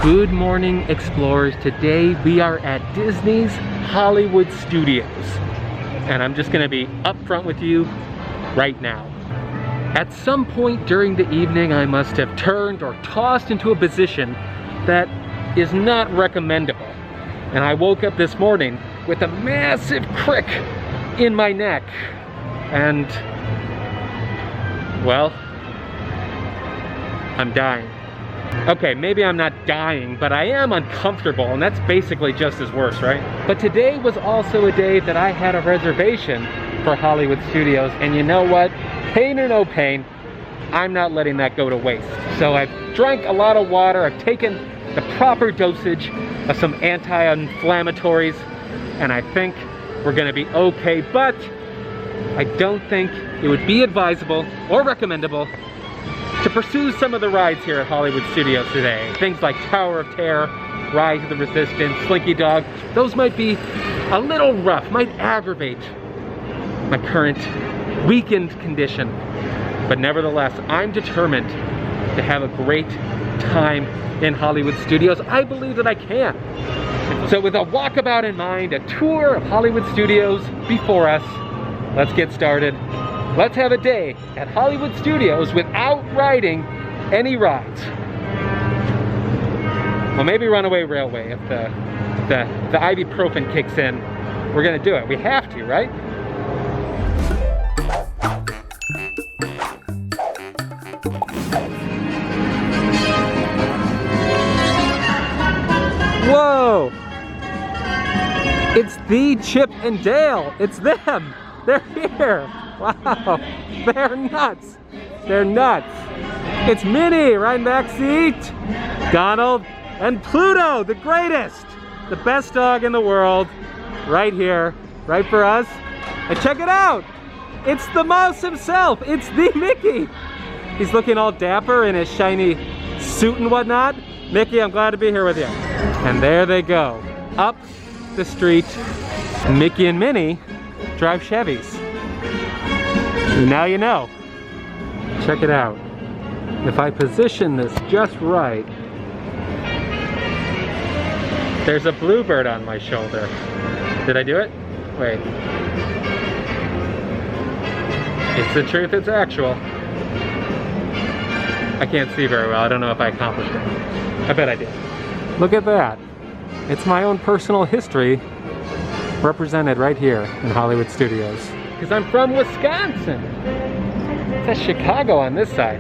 Good morning, explorers. Today we are at Disney's Hollywood Studios. And I'm just gonna be upfront with you right now. At some point during the evening, I must have turned or tossed into a position that is not recommendable. And I woke up this morning with a massive crick in my neck. And, well, I'm dying. Okay, maybe I'm not dying, but I am uncomfortable, and that's basically just as worse, right? But today was also a day that I had a reservation for Hollywood Studios, and you know what? Pain or no pain, I'm not letting that go to waste. So I've drank a lot of water, I've taken the proper dosage of some anti-inflammatories, and I think we're gonna be okay, but I don't think it would be advisable or recommendable to pursue some of the rides here at Hollywood Studios today. Things like Tower of Terror, Rise of the Resistance, Slinky Dog, those might be a little rough, might aggravate my current weakened condition. But nevertheless, I'm determined to have a great time in Hollywood Studios. I believe that I can. So with a walkabout in mind, a tour of Hollywood Studios before us, let's get started. Let's have a day at Hollywood Studios without riding any rides. Well, maybe Runaway Railway if the ibuprofen kicks in. We're gonna do it. We have to, right? Whoa! It's the Chip and Dale. It's them. They're here. Wow, they're nuts. They're nuts. It's Minnie, right back seat. Donald and Pluto, the greatest. The best dog in the world. Right here, right for us. And check it out. It's the mouse himself. It's the Mickey. He's looking all dapper in his shiny suit and whatnot. Mickey, I'm glad to be here with you. And there they go, up the street. Mickey and Minnie drive Chevys. Now you know. Check it out. If I position this just right, there's a bluebird on my shoulder. Did I do it? Wait. It's the truth, it's actual. I can't see very well. I don't know if I accomplished it. I bet I did. Look at that. It's my own personal history represented right here in Hollywood Studios. Because I'm from Wisconsin. It says Chicago on this side.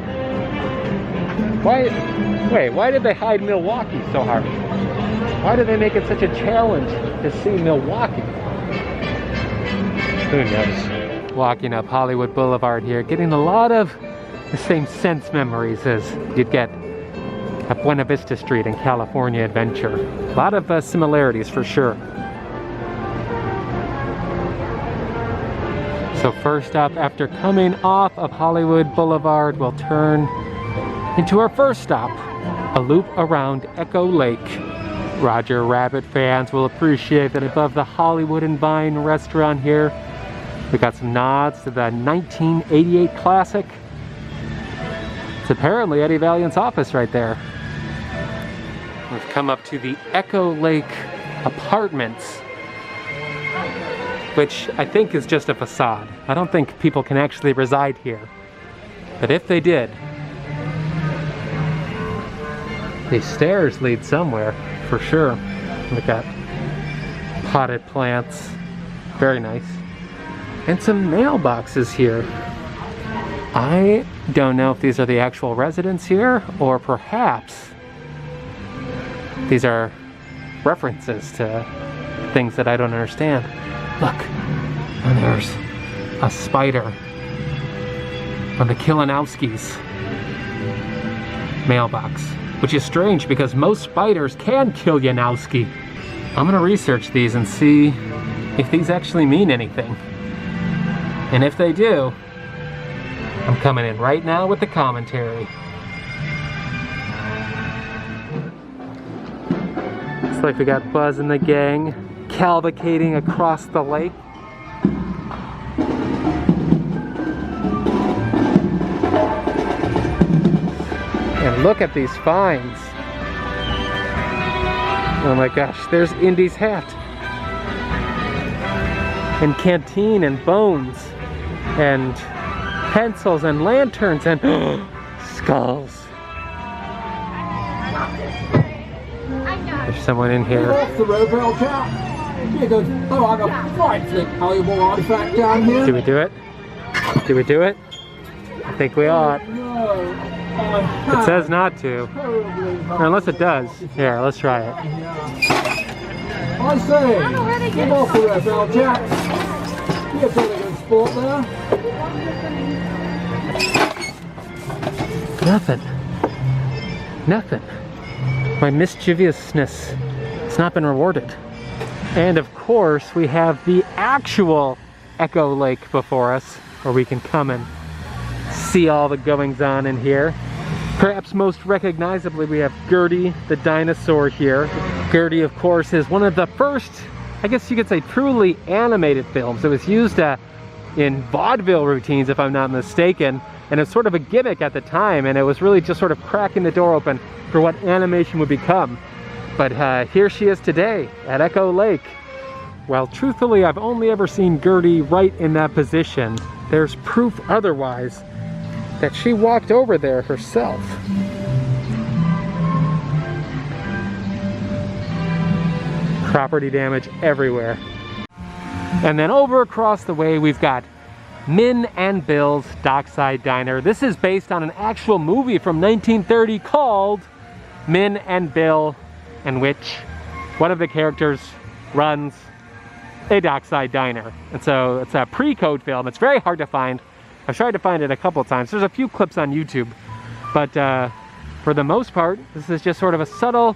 Why did they hide Milwaukee so hard? Why did they make it such a challenge to see Milwaukee? Who knows? Walking up Hollywood Boulevard here, getting a lot of the same sense memories as you'd get at Buena Vista Street in California Adventure. A lot of similarities for sure. So first up, after coming off of Hollywood Boulevard, we'll turn into our first stop, a loop around Echo Lake. Roger Rabbit fans will appreciate that above the Hollywood and Vine restaurant here, we got some nods to the 1988 classic. It's apparently Eddie Valiant's office right there. We've come up to the Echo Lake Apartments, which I think is just a facade. I don't think people can actually reside here. But if they did, these stairs lead somewhere, for sure. Look at potted plants, very nice. And some mailboxes here. I don't know if these are the actual residents here, or perhaps these are references to things that I don't understand. Look, and there's a spider on the Kilanowski's mailbox, which is strange because most spiders can kill Yanowski. I'm gonna research these and see if these actually mean anything. And if they do, I'm coming in right now with the commentary. Looks like we got Buzz and the gang cavalcading across the lake. And look at these finds. Oh my gosh, there's Indy's hat. And canteen and bones. And pencils and lanterns and skulls. There's someone in here. Off the road, old chap. Here goes. Oh, I got a frightfully valuable artifact down here. Do we do it? Do we do it? I think we ought. No, It says not to. Unless it does. Here, let's try it. I say, come off the road, old chap. You're pretty good sport there. Nothing. Nothing. My mischievousness has not been rewarded. And of course, we have the actual Echo Lake before us, where we can come and see all the goings on in here. Perhaps most recognizably, we have Gertie the dinosaur here. Gertie, of course, is one of the first, I guess you could say, truly animated films. It was used in vaudeville routines, if I'm not mistaken, and it's sort of a gimmick at the time, and it was really just sort of cracking the door open for what animation would become. But here she is today at Echo Lake. Well, truthfully, I've only ever seen Gertie right in that position. There's proof otherwise that she walked over there herself. Property damage everywhere. And then over across the way, we've got Min and Bill's Dockside Diner. This is based on an actual movie from 1930 called Min and Bill, in which one of the characters runs a dockside diner. And so it's a pre-code film. It's very hard to find. I've tried to find it a couple of times. There's a few clips on YouTube, but for the most part, this is just sort of a subtle,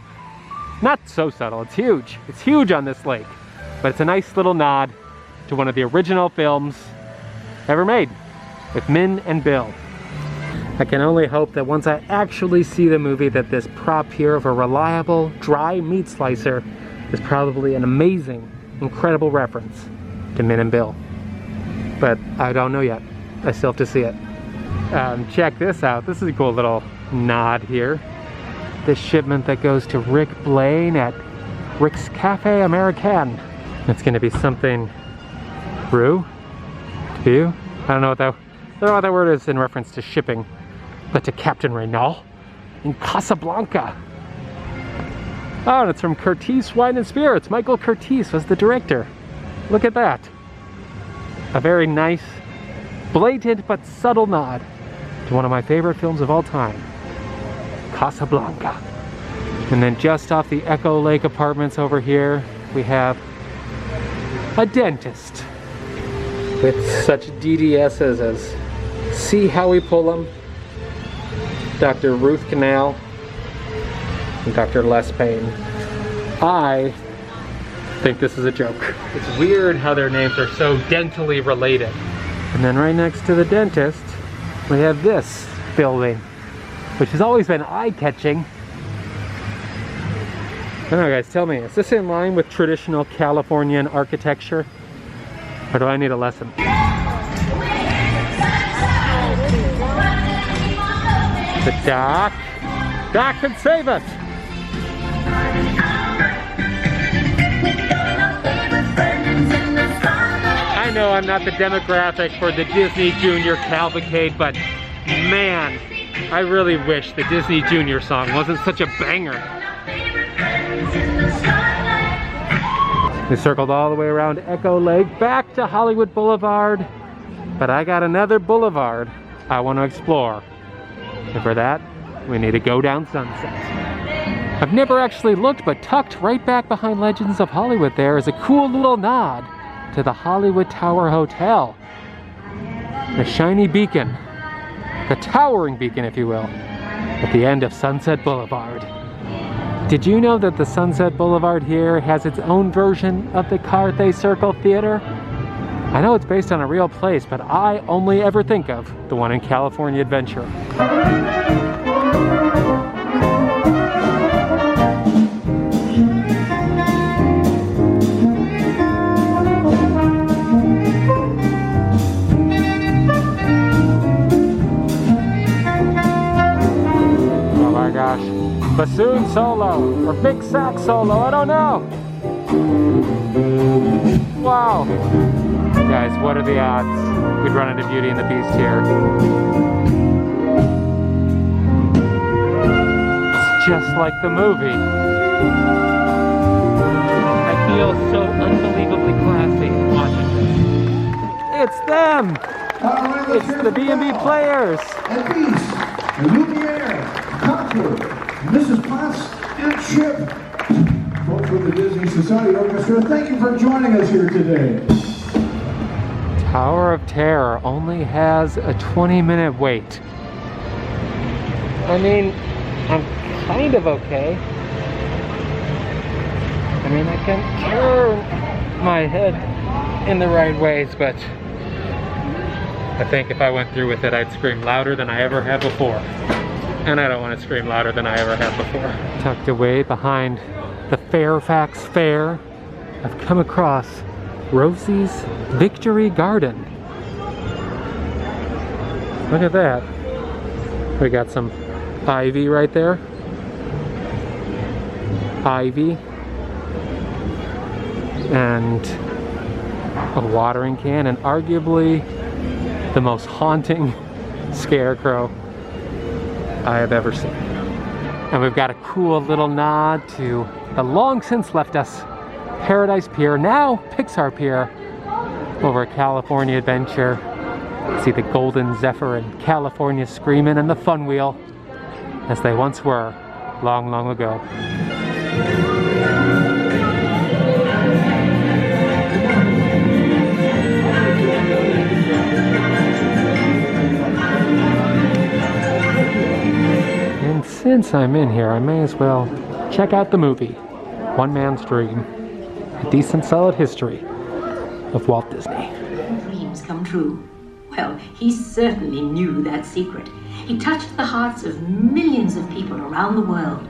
not so subtle, it's huge. It's huge on this lake, but it's a nice little nod to one of the original films ever made with Min and Bill. I can only hope that once I actually see the movie that this prop here of a reliable dry meat slicer is probably an amazing, incredible reference to Min and Bill. But I don't know yet. I still have to see it. Check this out. This is a cool little nod here. This shipment that goes to Rick Blaine at Rick's Cafe Americain. It's gonna be something Rue? To you? I don't know what that word is in reference to shipping, but to Captain Renault in Casablanca. Oh, and it's from Curtiz Wine and Spirits. Michael Curtiz was the director. Look at that. A very nice, blatant but subtle nod to one of my favorite films of all time, Casablanca. And then just off the Echo Lake Apartments over here, we have a dentist with such DDSs as See How We Pull 'Em, Dr. Ruth Canal, and Dr. Les Payne. I think this is a joke. It's weird how their names are so dentally related. And then right next to the dentist, we have this building, which has always been eye-catching. I don't know, guys, tell me, is this in line with traditional Californian architecture? Or do I need a lesson? The doc. Doc can save us! I know I'm not the demographic for the Disney Junior Cavalcade, but man, I really wish the Disney Junior song wasn't such a banger. We circled all the way around Echo Lake, back to Hollywood Boulevard, but I got another boulevard I want to explore. And for that, we need to go down Sunset. I've never actually looked, but tucked right back behind Legends of Hollywood there is a cool little nod to the Hollywood Tower Hotel. The shiny beacon, the towering beacon if you will, at the end of Sunset Boulevard. Did you know that the Sunset Boulevard here has its own version of the Carthay Circle Theater? I know it's based on a real place, but I only ever think of the one in California Adventure. Oh my gosh. Bassoons solo or big sax solo, I don't know. Wow. Guys, what are the odds we'd run into Beauty and the Beast here? It's just like the movie. I feel so unbelievably classy watching this. It's them! It's the B&B Players! And Beast, Lumiere, Concord, Mrs. Potts, and Chip. Folks with the Disney Society Orchestra, thank you for joining us here today. Tower of Terror only has a 20-minute wait. I mean, I'm kind of okay. I mean, I can turn my head in the right ways, but I think if I went through with it, I'd scream louder than I ever have before. And I don't want to scream louder than I ever have before. Tucked away behind the Fairfax Fair, I've come across Rosie's Victory Garden. Look at that. We got some ivy right there. Ivy. And a watering can, and arguably the most haunting scarecrow I have ever seen. And we've got a cool little nod to the long since left us Paradise Pier, now Pixar Pier, over at California Adventure. See the Golden Zephyr and California Screamin' and the Fun Wheel, as they once were, long, long ago. And since I'm in here, I may as well check out the movie, One Man's Dream, a decent solid history of Walt Disney. Dreams come true. Well, he certainly knew that secret. He touched the hearts of millions of people around the world.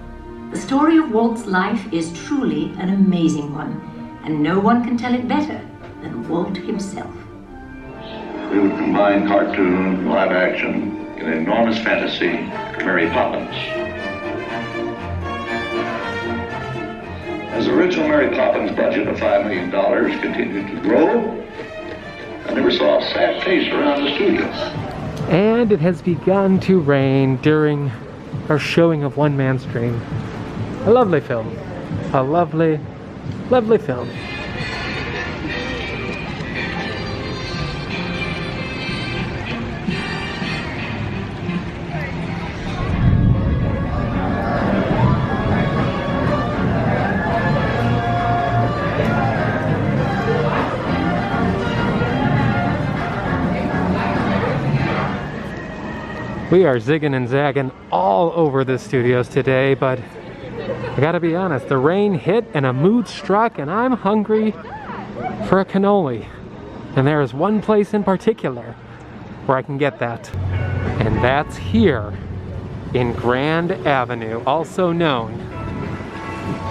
The story of Walt's life is truly an amazing one, and no one can tell it better than Walt himself. We would combine cartoon and live action in an enormous fantasy, Mary Poppins. As the original Mary Poppins budget of $5 million continued to grow, I never saw a sad face around the studio. And it has begun to rain during our showing of One Man's Dream. A lovely film. A lovely, lovely film. We are zigging and zagging all over the studios today, but I gotta be honest, the rain hit and a mood struck, and I'm hungry for a cannoli. And there is one place in particular where I can get that. And that's here in Grand Avenue, also known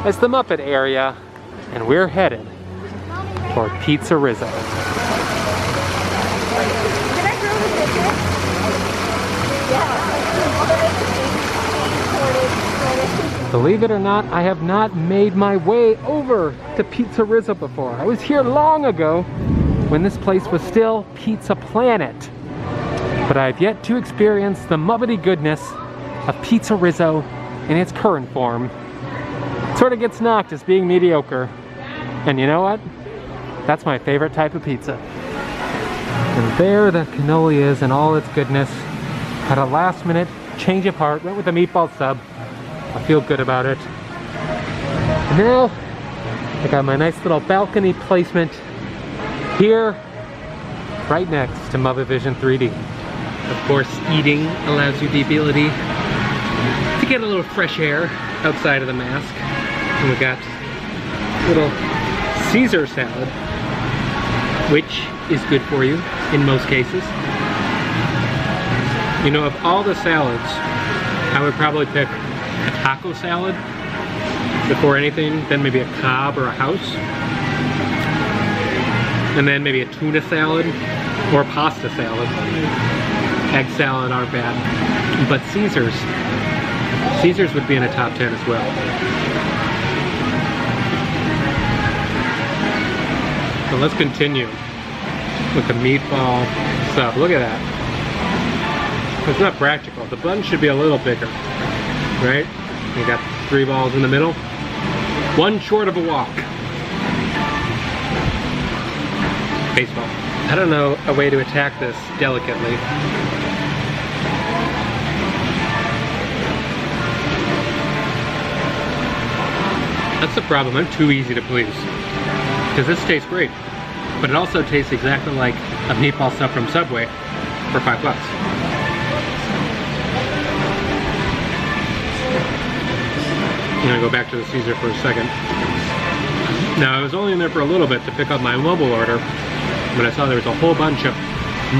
as the Muppet area, and we're headed toward PizzeRizzo. Believe it or not, I have not made my way over to PizzeRizzo before. I was here long ago when this place was still Pizza Planet. But I've yet to experience the Muppety goodness of PizzeRizzo in its current form. It sort of gets knocked as being mediocre. And you know what? That's my favorite type of pizza. And there the cannoli is in all its goodness. Had a last minute change of heart, went with the meatball sub. I feel good about it. And now, I got my nice little balcony placement here, right next to Muppet Vision 3D. Of course, eating allows you the ability to get a little fresh air outside of the mask. And we got little Cesar salad, which is good for you in most cases. You know, of all the salads, I would probably pick a taco salad before anything, then maybe a Cobb or a House, and then maybe a tuna salad or a pasta salad. Egg salad aren't bad, but Caesar's Caesar's would be in a top 10 as well. So let's continue with the meatball sub. Look at that. It's not practical. The bun should be a little bigger, right? You got 3 balls in the middle. 1 short of a walk. Baseball. I don't know a way to attack this delicately. That's the problem. I'm too easy to please. Because this tastes great. But it also tastes exactly like a meatball sub from Subway for $5. I'm gonna go back to the Caesar for a second. Now, I was only in there for a little bit to pick up my mobile order, but I saw there was a whole bunch of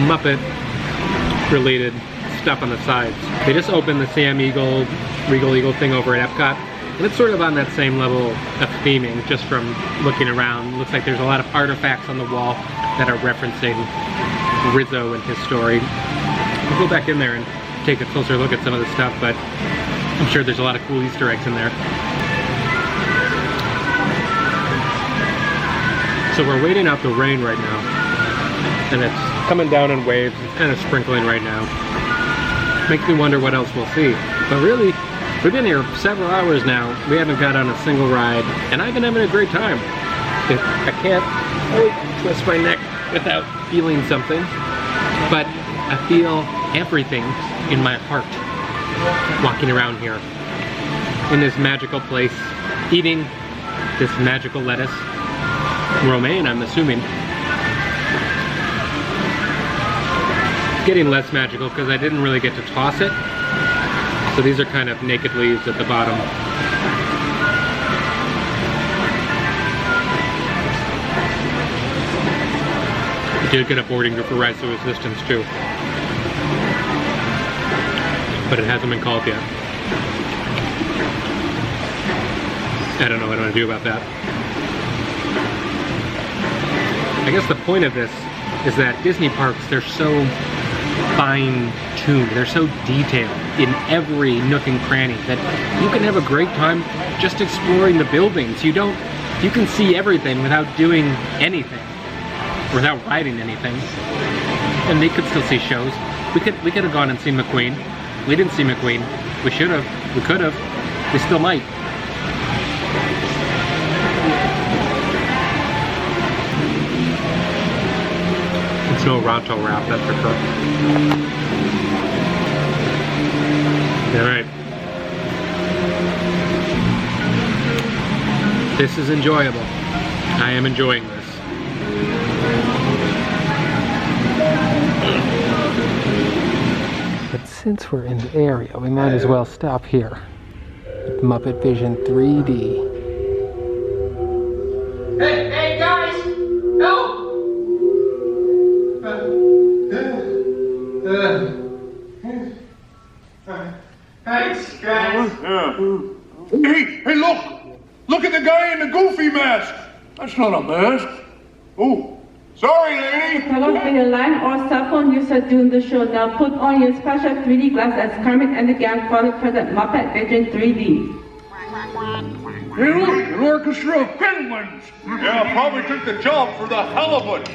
Muppet-related stuff on the sides. They just opened the Sam Eagle, Regal Eagle thing over at Epcot, and it's sort of on that same level of theming, just from looking around. It looks like there's a lot of artifacts on the wall that are referencing Rizzo and his story. We'll go back in there and take a closer look at some of the stuff, but I'm sure there's a lot of cool Easter eggs in there. So we're waiting out the rain right now, and it's coming down in waves. It's kind of sprinkling right now. Makes me wonder what else we'll see. But really, we've been here several hours now. We haven't got on a single ride, and I've been having a great time. I can't twist my neck without feeling something, but I feel everything in my heart walking around here in this magical place, eating this magical lettuce. Romaine, I'm assuming. It's getting less magical because I didn't really get to toss it. So these are kind of naked leaves at the bottom. I did get a boarding group for Rise to Resistance too, but it hasn't been called yet. I don't know what I'm gonna do about that. I guess the point of this is that Disney parks, they're so fine-tuned, they're so detailed in every nook and cranny that you can have a great time just exploring the buildings. You can see everything without doing anything, without riding anything. And they could still see shows. We could have gone and seen McQueen. We didn't see McQueen. We should have. We could have. We still might. It's no Ronto wrap, that's for sure. Alright. This is enjoyable. I am enjoying this. But since we're in the area, we might as well stop here. Muppet Vision 3D. Hey guys! Help! Thanks, guys. Hey, look! Look at the guy in the goofy mask! That's not a mask. Oh, sorry, lady. Turn off your line or cell phone user during the show. Now put on your special 3D glass as Kermit and the gang for the present Muppet Vision 3D. Hey, look, an orchestra of penguins. Yeah, probably took the job for the halibut.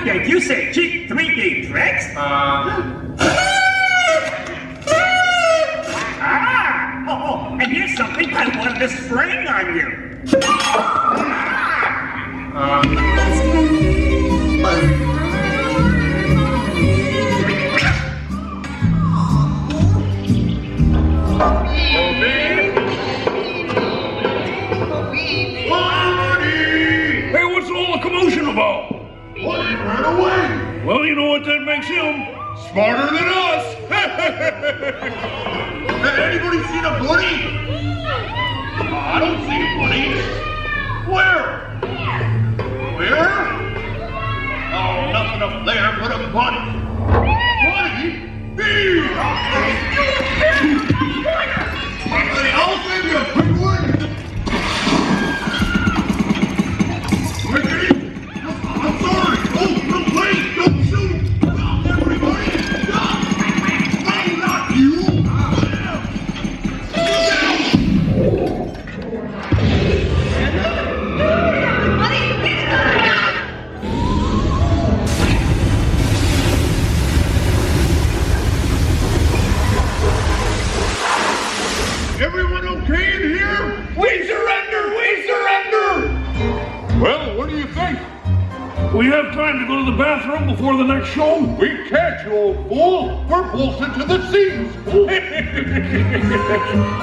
Did you say cheap 3D tricks? And here's something I wanted to spring on you. Hey, what's all the commotion about? Well, he ran away. Well, you know what that makes him? Smarter than us. Has anybody seen a bunny? I don't see a bunny. Where? Where? Oh, nothing up there but a bunny. Bunny? Me! I'll send you a quick one. I'm sorry. Oh, no, please, don't shoot. Stop, everybody. Stop. No, not you. Everyone okay in here? We surrender! We surrender! Well, what do you think? We have time to go to the bathroom before the next show? We can't, you old fool! We're bolted to the seats!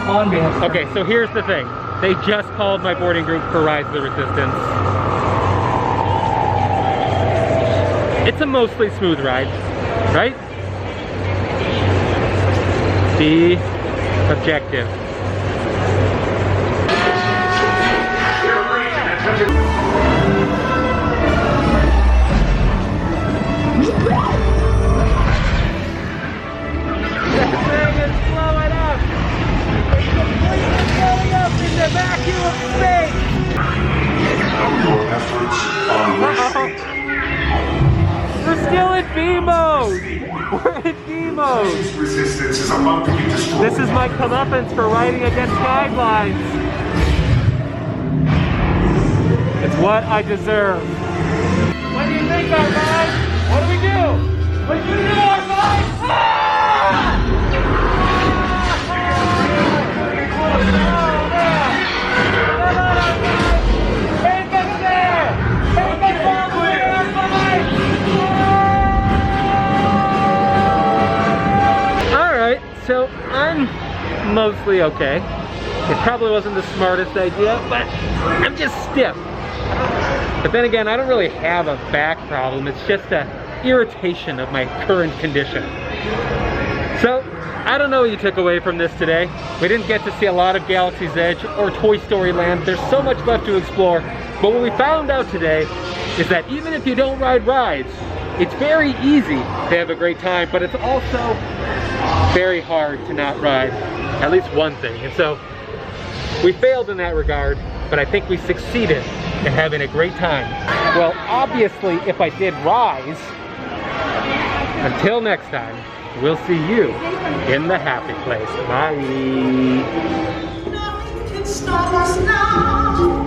On behalf. Okay, so here's the thing. They just called my boarding group for Rise of the Resistance. It's a mostly smooth ride, right? The objective. Your efforts are wasted. We're still in B mode! We're in B mode! Resistance is about to be destroyed. This is my comeuppance for riding against guidelines. It's what I deserve. What do you think, Armand? What do we do? What do you do, Armand? Ah! Alright, so I'm mostly okay. It probably wasn't the smartest idea, but I'm just stiff. But then again, I don't really have a back problem. It's just an irritation of my current condition. So, I don't know what you took away from this today. We didn't get to see a lot of Galaxy's Edge or Toy Story Land. There's so much left to explore. But what we found out today is that even if you don't ride rides, it's very easy to have a great time, but it's also very hard to not ride at least one thing. And so, we failed in that regard, but I think we succeeded in having a great time. Well, obviously, if I did rise, until next time, we'll see you in the happy place. Bye. Nothing can stop us now.